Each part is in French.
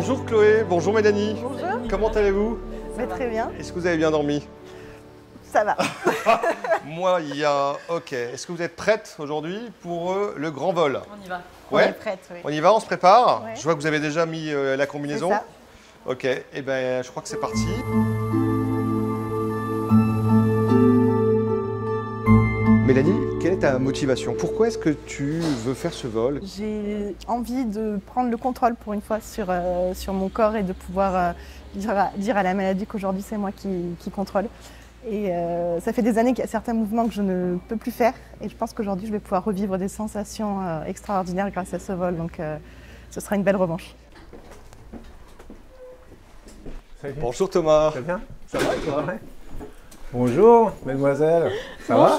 Bonjour Chloé, bonjour Mélanie. Bonjour. Comment allez-vous? Très bien. Est-ce que vous avez bien dormi? Ça va. Moi, il y a... Ok. Est-ce que vous êtes prête aujourd'hui pour le grand vol? On y va. Ouais. On est prête, oui. On y va, on se prépare. Ouais. Je vois que vous avez déjà mis la combinaison. C'est ça. Ok, et ben je crois que c'est parti. Mélanie, quelle est ta motivation? Pourquoi est-ce que tu veux faire ce vol? J'ai envie de prendre le contrôle pour une fois sur mon corps et de pouvoir dire à la maladie qu'aujourd'hui c'est moi qui contrôle. Et ça fait des années qu'il y a certains mouvements que je ne peux plus faire et je pense qu'aujourd'hui je vais pouvoir revivre des sensations extraordinaires grâce à ce vol, donc ce sera une belle revanche. Salut. Bonjour Thomas. Ça va bien? Ça va toi? Ouais. Bonjour, mademoiselle. Ça va?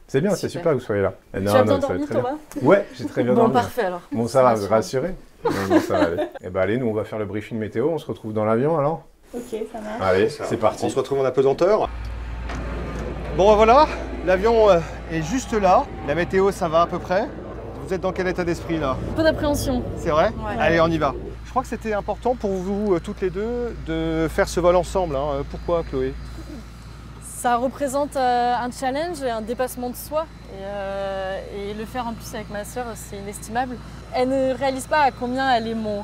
C'est bien, c'est super que vous soyez là. Tu as bien dormi, Thomas? Ouais, j'ai très bien dormi. Bon, parfait alors. Bon, ça va, vous rassurez? Non, ça va aller. Eh ben allez, nous on va faire le briefing météo, on se retrouve dans l'avion alors? Ok, ça marche. Allez, c'est parti. On se retrouve en apesanteur. Bon, voilà, l'avion est juste là. La météo, ça va à peu près. Vous êtes dans quel état d'esprit là? Un peu d'appréhension. C'est vrai? Ouais. Allez, on y va. Je crois que c'était important pour vous toutes les deux de faire ce vol ensemble. Hein. Pourquoi, Chloé? Ça représente un challenge et un dépassement de soi. Et le faire en plus avec ma sœur, c'est inestimable. Elle ne réalise pas à combien elle est mon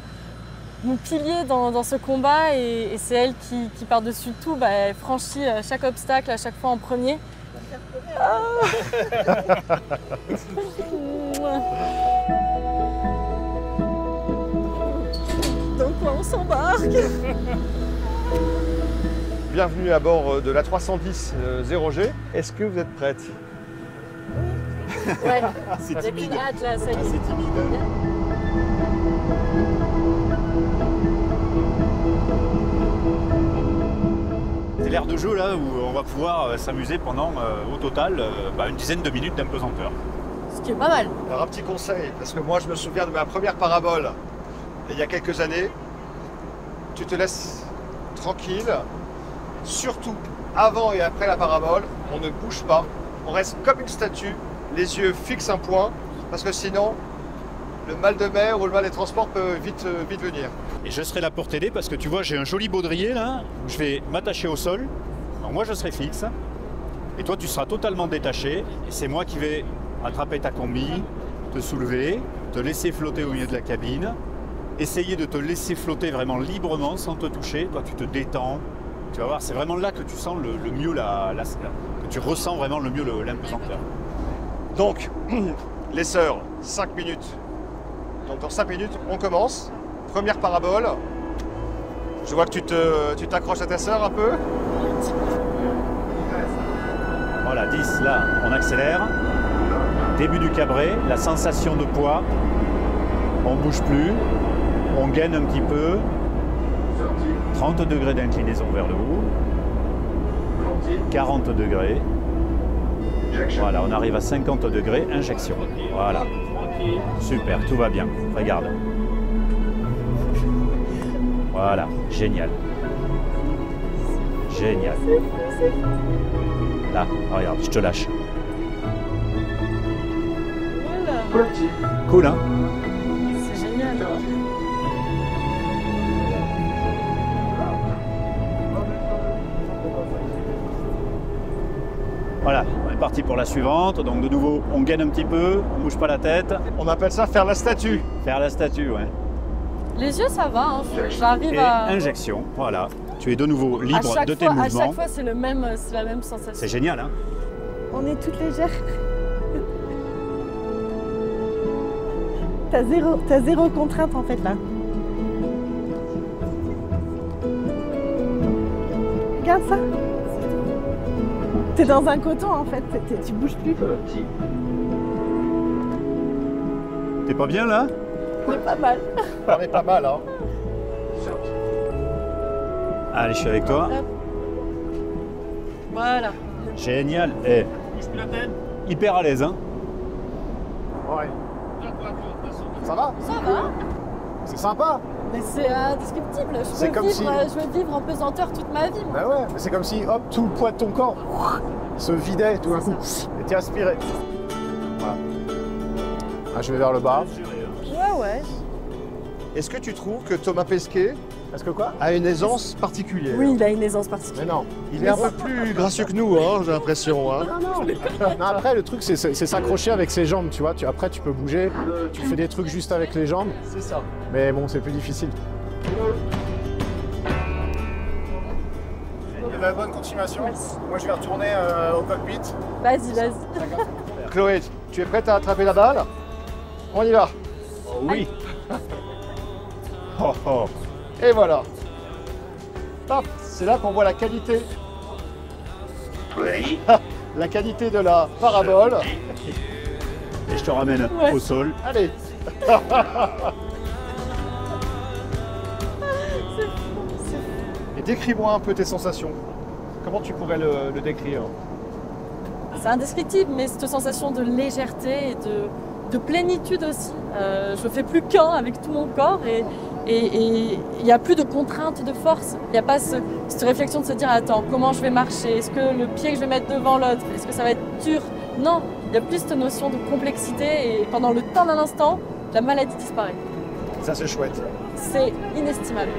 pilier dans ce combat et c'est elle qui par-dessus tout, elle franchit chaque obstacle à chaque fois en premier. Dans quoi on s'embarque? Bienvenue à bord de la 310 0G. Est-ce que vous êtes prête? Ouais, C'est avec timide. une hâte là, ça y est. C'est timide. C'est l'air de jeu là où on va pouvoir s'amuser pendant au total une dizaine de minutes d'impesanteur. Ce qui est pas mal. Alors un petit conseil, parce que moi je me souviens de ma première parabole il y a quelques années. Tu te laisses tranquille, surtout avant et après la parabole, on ne bouge pas, on reste comme une statue, les yeux fixent un point, parce que sinon le mal de mer ou le mal des transports peut vite venir. Et je serai là pour t'aider parce que tu vois j'ai un joli baudrier là où je vais m'attacher au sol. Alors moi je serai fixe et toi tu seras totalement détaché et c'est moi qui vais attraper ta combi, te soulever, te laisser flotter au milieu de la cabine, essayer de te laisser flotter vraiment librement sans te toucher. Toi tu te détends, tu vas voir c'est vraiment là que tu sens le mieux que tu ressens vraiment le mieux l'impesanteur. Donc les sœurs, 5 minutes. Donc dans 5 minutes on commence. Première parabole. Je vois que tu t'accroches à ta sœur un peu. Voilà, 10, là, on accélère. Début du cabré, la sensation de poids. On ne bouge plus. On gaine un petit peu. 30 degrés d'inclinaison vers le haut. 40 degrés. Voilà, on arrive à 50 degrés, injection. Voilà. Super, tout va bien. Regarde. Voilà, génial. Génial. Là, regarde, je te lâche. Voilà. Cool, hein? C'est génial. Voilà, on est parti pour la suivante. Donc de nouveau, on gaine un petit peu, on bouge pas la tête. On appelle ça faire la statue. Faire la statue, ouais. Les yeux, ça va, hein. J'arrive Et à... injection, voilà. Tu es de nouveau libre de tes À mouvements. chaque fois, c'est la même sensation. C'est génial, hein? On est toutes légères. T'as zéro contrainte en fait là. Regarde ça. T'es dans un coton en fait, tu bouges plus. T'es pas bien là? C'est pas mal. On est pas mal, hein. Allez, je suis avec toi. Hop. Voilà. Génial. Et hyper à l'aise, hein? Ouais. Ça va? Ça va. C'est sympa. Mais c'est indescriptible. C'est Je comme veux vivre en pesanteur toute ma vie. Moi. Bah ouais, mais c'est comme si, hop, tout le poids de ton corps se vidait tout d'un coup. Et t'es aspiré. Voilà. Ah, je vais vers le bas. Ouais, ouais. Est-ce que tu trouves que Thomas Pesquet Est-ce que quoi? a une aisance particulière? Oui, il a une aisance particulière. Mais non. Il est un peu plus gracieux que nous, hein, j'ai l'impression. Hein. Non, après, le truc, c'est s'accrocher avec ses jambes, tu vois. Après, tu peux bouger, tu fais des trucs juste avec les jambes. C'est ça. Mais bon, c'est plus difficile. Eh ben, bonne continuation. Moi, je vais retourner au cockpit. Vas-y, vas-y. Chloé, tu es prête à attraper la balle? On y va. Oui. Oh, oh. Et voilà. Paf, c'est là qu'on voit la qualité. La qualité de la parabole. Et je te ramène Ouais. au sol. Allez. Et décris-moi un peu tes sensations. Comment tu pourrais le décrire? C'est indescriptible, mais cette sensation de légèreté et de plénitude aussi. Je fais plus qu'un avec tout mon corps et il n'y a plus de contrainte de force. Il n'y a pas cette réflexion de se dire attends, comment je vais marcher? Est-ce que le pied que je vais mettre devant l'autre, est-ce que ça va être dur? Non, il y a plus cette notion de complexité et pendant le temps d'un instant, la maladie disparaît. Ça, c'est chouette. C'est inestimable.